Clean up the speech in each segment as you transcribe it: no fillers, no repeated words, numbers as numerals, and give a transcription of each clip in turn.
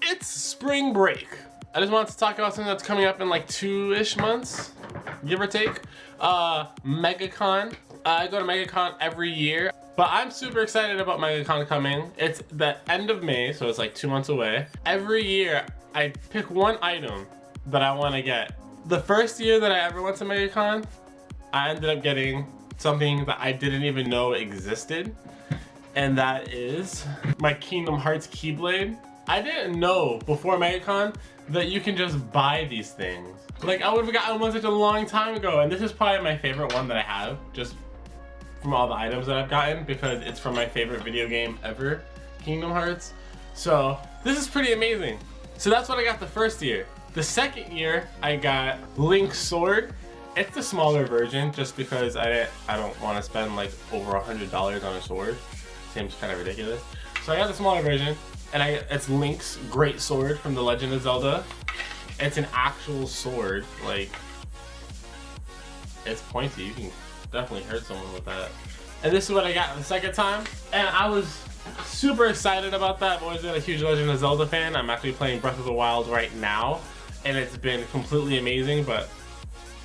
It's spring break. I just wanted to talk about something that's coming up in like 2-ish months, give or take. Megacon. I go to Megacon every year, but I'm super excited about Megacon coming. It's the end of May, so it's like 2 months away. Every year, I pick one item that I want to get. The first year that I ever went to Megacon, I ended up getting something that I didn't even know existed, and that is my Kingdom Hearts Keyblade. I didn't know before Megacon that you can just buy these things. Like, I would have gotten one such a long time ago, and this is probably my favorite one that I have, just from all the items that I've gotten, because it's from my favorite video game ever, Kingdom Hearts. So this is pretty amazing. So that's what I got the first year. The second year, I got Link's sword. It's the smaller version, just because I don't want to spend like over $100 on a sword. Seems kind of ridiculous. So I got the smaller version. And it's Link's great sword from The Legend of Zelda. It's an actual sword, like, it's pointy. You can definitely hurt someone with that. And this is what I got the second time. And I was super excited about that. I've always been a huge Legend of Zelda fan. I'm actually playing Breath of the Wild right now. And it's been completely amazing, but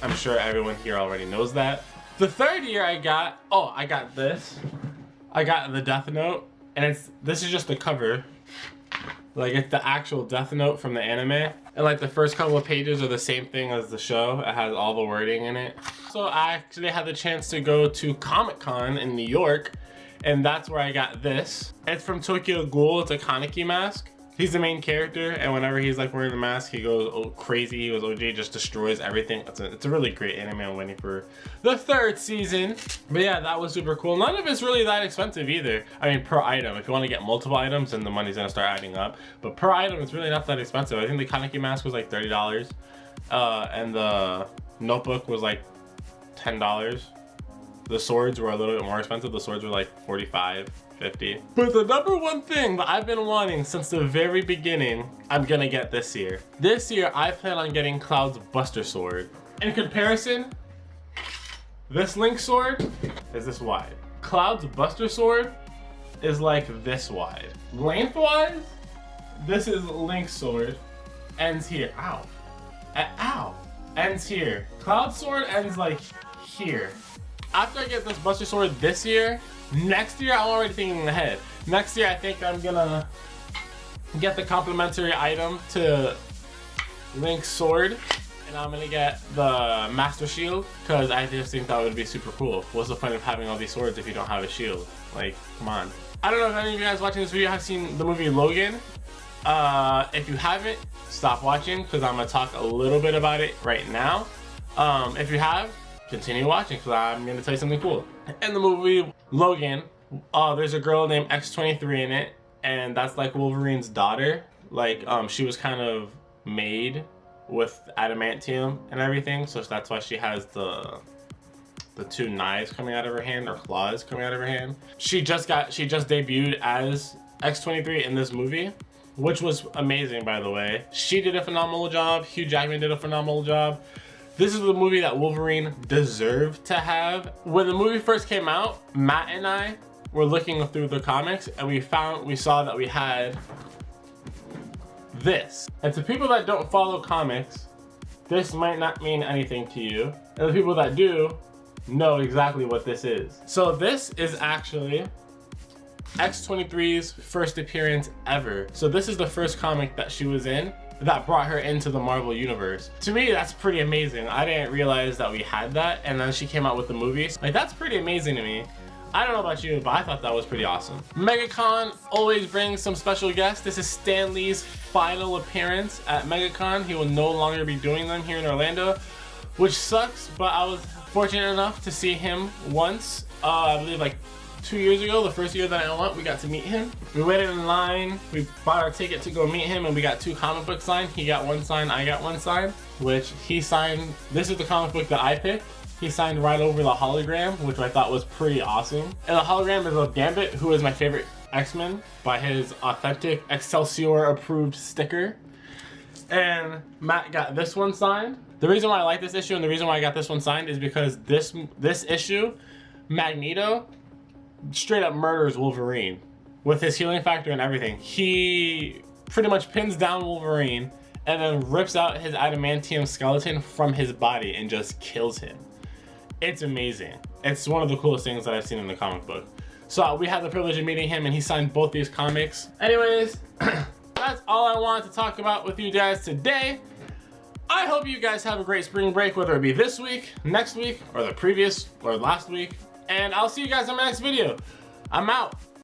I'm sure everyone here already knows that. The third year I got this. I got the Death Note. And this is just the cover. Like, it's the actual Death Note from the anime. And like the first couple of pages are the same thing as the show. It has all the wording in it. So I actually had the chance to go to Comic-Con in New York, and that's where I got this. It's from Tokyo Ghoul. It's a Kaneki mask. He's the main character, and whenever he's like wearing the mask, he goes crazy. He goes OG, just destroys everything. It's a really great anime. I'm waiting for the third season. But yeah, that was super cool. None of it's really that expensive either. I mean, per item. If you want to get multiple items, then the money's gonna start adding up. But per item, it's really not that expensive. I think the Kaneki mask was like $30, and the notebook was like $10. The swords were a little bit more expensive. The swords were like $45, $50. But the number one thing that I've been wanting since the very beginning, I'm gonna get this year. This year, I plan on getting Cloud's Buster Sword. In comparison, this Link sword is this wide. Cloud's Buster Sword is like this wide. Lengthwise, this is Link's sword, ends here. Ow. Ow. Ends here. Cloud's sword ends like here. After I get this Buster Sword this year, next year I'm already thinking ahead. Next year I think I'm gonna get the complimentary item to Link's sword, and I'm gonna get the Master Shield, because I just think that would be super cool. What's the point of having all these swords if you don't have a shield? Like, come on. I don't know if any of you guys watching this video have seen the movie Logan. If you haven't, stop watching, because I'm gonna talk a little bit about it right now. If you have, continue watching, because I'm going to tell you something cool. In the movie Logan, there's a girl named X-23 in it, and that's like Wolverine's daughter. Like, she was kind of made with adamantium and everything, so that's why she has the two knives coming out of her hand, or claws coming out of her hand. She just debuted as X-23 in this movie, which was amazing, by the way. She did a phenomenal job. Hugh Jackman did a phenomenal job. This is the movie that Wolverine deserved to have. When the movie first came out, Matt and I were looking through the comics, and we saw that we had this. And to people that don't follow comics, this might not mean anything to you. And the people that do know exactly what this is. So this is actually X-23's first appearance ever. So this is the first comic that she was in that brought her into the Marvel universe. To me, that's pretty amazing. I didn't realize that we had that, and then she came out with the movies. Like, that's pretty amazing to me. I don't know about you, but I thought that was pretty awesome. Megacon always brings some special guests. This is Stan Lee's final appearance at Megacon. He will no longer be doing them here in Orlando, which sucks, but I was fortunate enough to see him once, I believe like 2 years ago, the first year that I went, we got to meet him. We waited in line, we bought our ticket to go meet him, and we got 2 comic books signed. He got one signed, I got one signed, which he signed. This is the comic book that I picked. He signed right over the hologram, which I thought was pretty awesome. And the hologram is of Gambit, who is my favorite X-Men by his authentic Excelsior approved sticker. And Matt got this one signed. The reason why I like this issue and the reason why I got this one signed is because this issue, Magneto straight up murders Wolverine with his healing factor and everything. He pretty much pins down Wolverine and then rips out his adamantium skeleton from his body and just kills him. It's amazing. It's one of the coolest things that I've seen in the comic book. So we had the privilege of meeting him and he signed both these comics. Anyways, that's all I wanted to talk about with you guys today. I hope you guys have a great spring break, whether it be this week, next week, or the previous or last week. And I'll see you guys in my next video. I'm out.